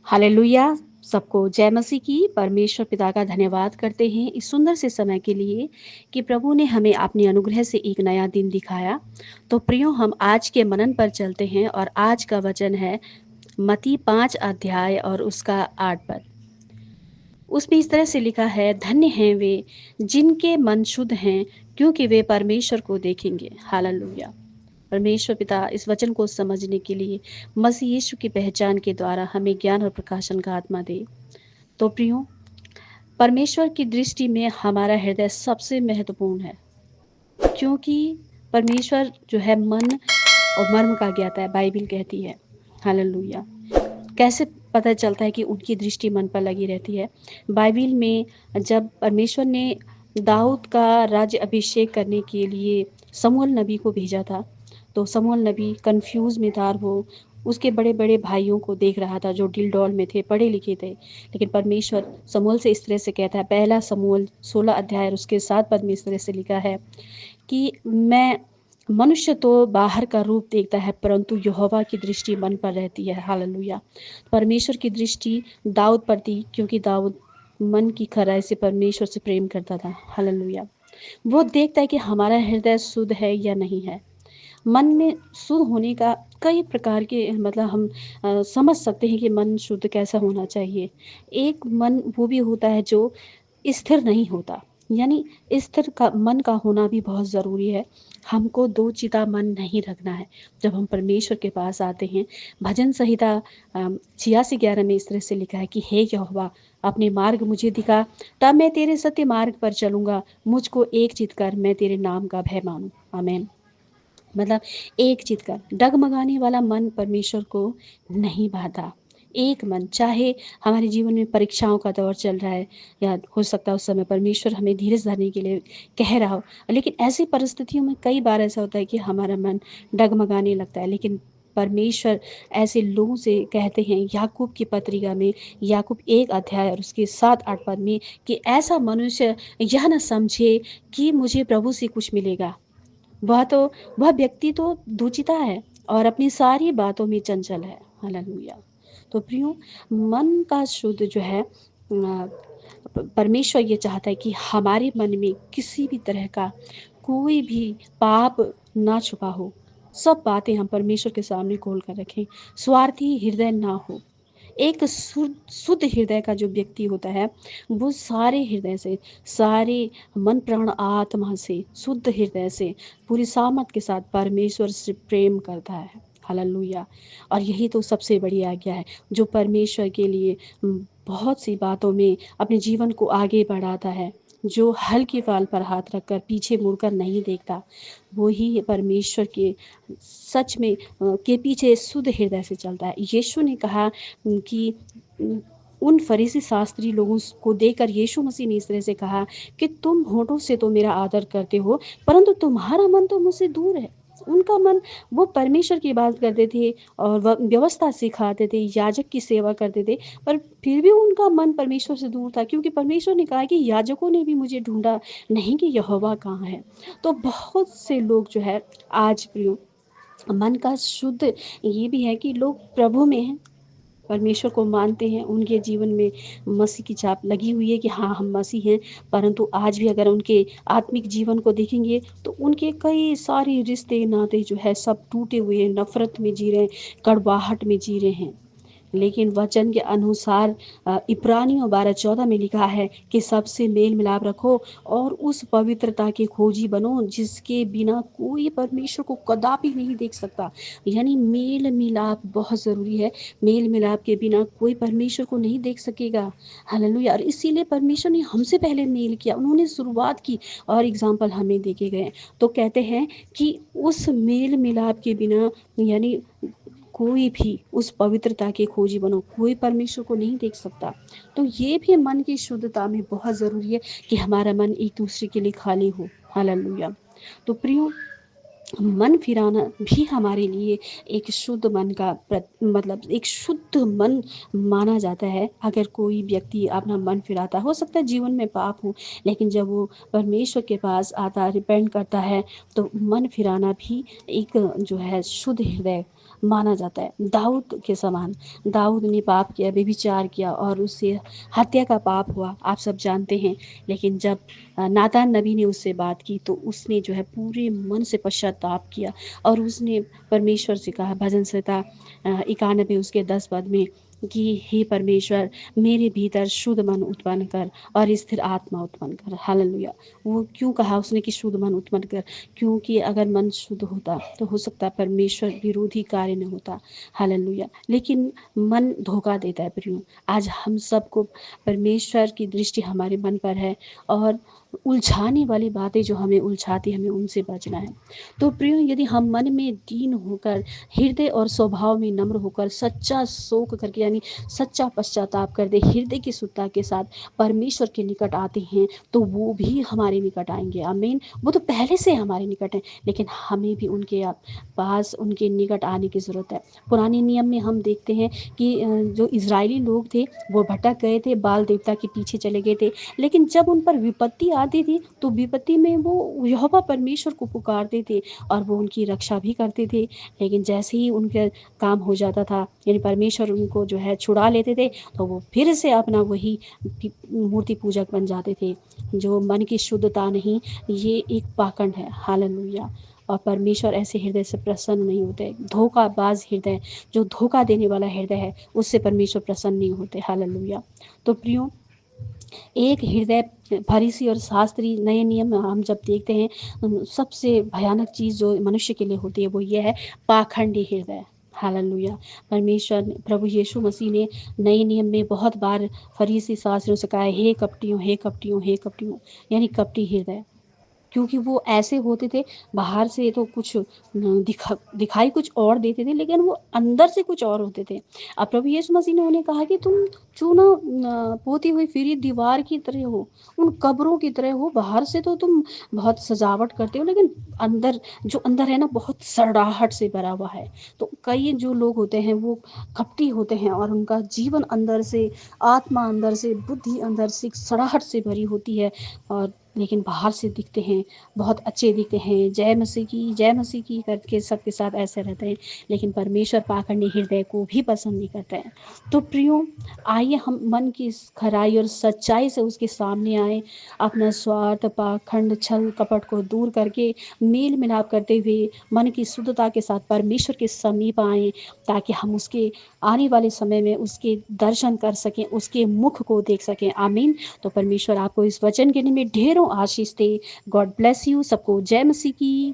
Hallelujah. सबको जय मसीह की। परमेश्वर पिता का धन्यवाद करते हैं इस सुंदर से समय के लिए कि प्रभु ने हमें अपने अनुग्रह से एक नया दिन दिखाया। तो प्रियो, हम आज के मनन पर चलते हैं और आज का वचन है मत्ती 5 अध्याय और उसका 8 पद। उसमें इस तरह से लिखा है, धन्य हैं वे जिनके मन शुद्ध हैं, क्योंकि वे परमेश्वर को देखेंगे। हालेलुया। परमेश्वर पिता इस वचन को समझने के लिए मसीह यीशु की पहचान के द्वारा हमें ज्ञान और प्रकाशन का आत्मा दे। तो प्रियो, परमेश्वर की दृष्टि में हमारा हृदय सबसे महत्वपूर्ण है, क्योंकि परमेश्वर जो है मन और मर्म का ज्ञाता है, बाइबिल कहती है। हालेलुया। कैसे पता चलता है कि उनकी दृष्टि मन पर लगी रहती है? बाइबिल में जब परमेश्वर ने दाऊद का राज्य अभिषेक करने के लिए शमूएल नबी को भेजा था, तो शमूएल नबी कन्फ्यूज़ में था। वो उसके बड़े-बड़े भाइयों को देख रहा था जो डिलडौल में थे, पढ़े लिखे थे। लेकिन परमेश्वर शमूएल से इस तरह से कहता है, पहला शमूएल 16 अध्याय और उसके 7 पद में इस तरह से लिखा है कि मैं मनुष्य तो बाहर का रूप देखता है, परंतु यहोवा की दृष्टि मन पर रहती है। हालेलुया। परमेश्वर की दृष्टि दाऊद पर थी, क्योंकि दाऊद मन की खराई से परमेश्वर से प्रेम करता था। हालेलुया। वो देखता है कि हमारा हृदय शुद्ध है या नहीं है। मन में शुद्ध होने का कई प्रकार के मतलब हम समझ सकते हैं कि मन शुद्ध कैसा होना चाहिए। एक मन वो भी होता है जो स्थिर नहीं होता, यानी स्थिर का मन का होना भी बहुत ज़रूरी है। हमको दो चिता मन नहीं रखना है। जब हम परमेश्वर के पास आते हैं, भजन संहिता 86:11 में इस तरह से लिखा है कि हे यहोवा, अपने मार्ग मुझे दिखा, तब मैं तेरे सत्य मार्ग पर चलूँगा। मुझको एक चित कर, मैं तेरे नाम का भय मानूँ। आमीन। मतलब एक चित कर, डगमगाने वाला मन परमेश्वर को नहीं भाता। एक मन, चाहे हमारे जीवन में परीक्षाओं का दौर चल रहा है, या हो सकता है उस समय परमेश्वर हमें धीरज धरने के लिए कह रहा हो, लेकिन ऐसी परिस्थितियों में कई बार ऐसा होता है कि हमारा मन डगमगाने लगता है। लेकिन परमेश्वर ऐसे लोगों से कहते हैं याकूब की पत्रिका में, याकूब 1 अध्याय और उसके 7-8 पद में, कि ऐसा मनुष्य यह न समझे कि मुझे प्रभु से कुछ मिलेगा। वह व्यक्ति तो दुचिता है और अपनी सारी बातों में चंचल है। हालेलुया। तो प्रियो, मन का शुद्ध जो है, परमेश्वर ये चाहता है कि हमारे मन में किसी भी तरह का कोई भी पाप ना छुपा हो। सब बातें हम परमेश्वर के सामने खोल कर रखें। स्वार्थी हृदय ना हो। एक शुद्ध हृदय का जो व्यक्ति होता है, वो सारे हृदय से, सारे मन प्राण आत्मा से, शुद्ध हृदय से, पूरी सामर्थ के साथ परमेश्वर से प्रेम करता है। हालेलुया। और यही तो सबसे बड़ी आज्ञा है, जो परमेश्वर के लिए बहुत सी बातों में अपने जीवन को आगे बढ़ाता है, जो हल्की फाल पर हाथ रखकर पीछे मुड़कर नहीं देखता, वो ही परमेश्वर के सच में के पीछे शुद्ध हृदय से चलता है। यीशु ने कहा कि उन फरीसी शास्त्री लोगों को देखकर यीशु मसीह ने इस तरह से कहा कि तुम होठों से तो मेरा आदर करते हो, परंतु तुम्हारा मन तो मुझसे दूर है। उनका मन, वो परमेश्वर की बात करते थे और वह व्यवस्था सिखाते थे, याजक की सेवा करते थे, पर फिर भी उनका मन परमेश्वर से दूर था, क्योंकि परमेश्वर ने कहा कि याजकों ने भी मुझे ढूंढा, नहीं कि यहोवा कहाँ है। तो बहुत से लोग जो है आज प्रियो, मन का शुद्ध ये भी है कि लोग प्रभु में हैं, परमेश्वर को मानते हैं, उनके जीवन में मसीह की छाप लगी हुई है कि हाँ, हम मसीह हैं। परंतु आज भी अगर उनके आत्मिक जीवन को देखेंगे तो उनके कई सारे रिश्ते नाते जो है सब टूटे हुए हैं, नफरत में जी रहे हैं, कड़वाहट में जी रहे हैं। लेकिन वचन के अनुसार इब्रानियों 12:14 में लिखा है कि सबसे मेल मिलाप रखो और उस पवित्रता के खोजी बनो जिसके बिना कोई परमेश्वर को कदापि नहीं देख सकता। यानी मेल मिलाप बहुत ज़रूरी है। मेल मिलाप के बिना कोई परमेश्वर को नहीं देख सकेगा। हालेलुया। और इसीलिए परमेश्वर ने हमसे पहले मेल किया, उन्होंने शुरुआत की और एग्जाम्पल हमें देखे गए। तो कहते हैं कि उस मेल मिलाप के बिना, यानी कोई भी उस पवित्रता के खोजी बनो, कोई परमेश्वर को नहीं देख सकता। तो ये भी मन की शुद्धता में बहुत ज़रूरी है कि हमारा मन एक दूसरे के लिए खाली हो। हालेलुया। तो प्रियो, मन फिराना भी हमारे लिए एक शुद्ध मन का मतलब एक शुद्ध मन माना जाता है। अगर कोई व्यक्ति अपना मन फिराता, हो सकता है जीवन में पाप हो, लेकिन जब वो परमेश्वर के पास आता, रिपेंट करता है, तो मन फिराना भी एक जो है शुद्ध हृदय माना जाता है। दाऊद के समान, दाऊद ने पाप किया, व्यभिचार किया और उससे हत्या का पाप हुआ, आप सब जानते हैं। लेकिन जब नातान नबी ने उससे बात की तो उसने जो है पूरे मन से पश्चाताप किया और उसने परमेश्वर से कहा, भजन संहिता 91 उसके 10 पद में, कि हे परमेश्वर, मेरे भीतर शुद्ध मन उत्पन्न कर और स्थिर आत्मा उत्पन्न कर। हालेलुया। वो क्यों कहा उसने कि शुद्ध मन उत्पन्न कर? क्योंकि अगर मन शुद्ध होता तो हो सकता है परमेश्वर विरोधी कार्य न होता। हालेलुया। लेकिन मन धोखा देता है प्रियो। आज हम सबको परमेश्वर की दृष्टि हमारे मन पर है और उलझाने वाली बातें जो हमें उलझाती, हमें उनसे बचना है। तो प्रियो, यदि हम मन में दीन होकर, हृदय और स्वभाव में नम्र होकर, सच्चा शोक करके यानी सच्चा पश्चाताप कर दे, हृदय की शुद्धता के साथ परमेश्वर के निकट आते हैं, तो वो भी हमारे निकट आएंगे। आमीन। वो तो पहले से हमारे निकट हैं, लेकिन हमें भी उनके पास, उनके निकट आने की ज़रूरत है। पुराने नियम में हम देखते हैं कि जो इजरायली लोग थे वो भटक गए थे, बाल देवता के पीछे चले गए थे। लेकिन जब उन पर विपत्ति आती थी तो विपत्ति में वो यहोवा परमेश्वर को पुकारते थे और वो उनकी रक्षा भी करते थे। लेकिन जैसे ही उनका काम हो जाता था, यानी परमेश्वर उनको जो है छुड़ा लेते थे, तो वो फिर से अपना वही मूर्ति पूजक बन जाते थे। जो मन की शुद्धता नहीं, ये एक पाखंड है। हालेलुया। और परमेश्वर ऐसे हृदय से प्रसन्न नहीं होते। धोखाबाज हृदय, जो धोखा देने वाला हृदय है, उससे परमेश्वर प्रसन्न नहीं होते। हालेलुया। तो प्रियो, एक हृदय, फरीसी और शास्त्री, नए नियम में हम जब देखते हैं, सबसे भयानक चीज़ जो मनुष्य के लिए होती है वो ये है, पाखंडी हृदय। हालेलुया। परमेश्वर प्रभु यीशु मसीह ने नए नियम में बहुत बार फरीसी शास्त्रियों से कहा है, हे कपटियों, हे कपटियों, हे कपटियों, यानी कपटी हृदय। क्योंकि वो ऐसे होते थे, बाहर से तो कुछ दिखाई कुछ और देते थे, लेकिन वो अंदर से कुछ और होते थे। अब प्रभु यीशु मसीह ने उन्हें कहा कि तुम चूना पोती हुई फिरी दीवार की तरह हो, उन कब्रों की तरह हो। बाहर से तो तुम बहुत सजावट करते हो, लेकिन अंदर, जो अंदर है ना, बहुत सड़ाहट से भरा हुआ है। तो कई जो लोग होते हैं वो कपटी होते हैं और उनका जीवन अंदर से, आत्मा अंदर से, बुद्धि अंदर से सड़ाहट से भरी होती है, और लेकिन बाहर से दिखते हैं, बहुत अच्छे दिखते हैं, जय मसीह की, जय मसीह की करके सबके साथ ऐसे रहते हैं। लेकिन परमेश्वर पाखंडी हृदय को भी पसंद नहीं करते हैं। तो प्रियो, आइए हम मन की खराई और सच्चाई से उसके सामने आए, अपना स्वार्थ, पाखंड, छल कपट को दूर करके मेल मिलाप करते हुए मन की शुद्धता के साथ परमेश्वर के समीप आएँ, ताकि हम उसके आने वाले समय में उसके दर्शन कर सकें, उसके मुख को देख सकें। आमीन। तो परमेश्वर आपको इस वचन के लिए ढेरों आशीष दे। God bless you. सबको जय मसीह की।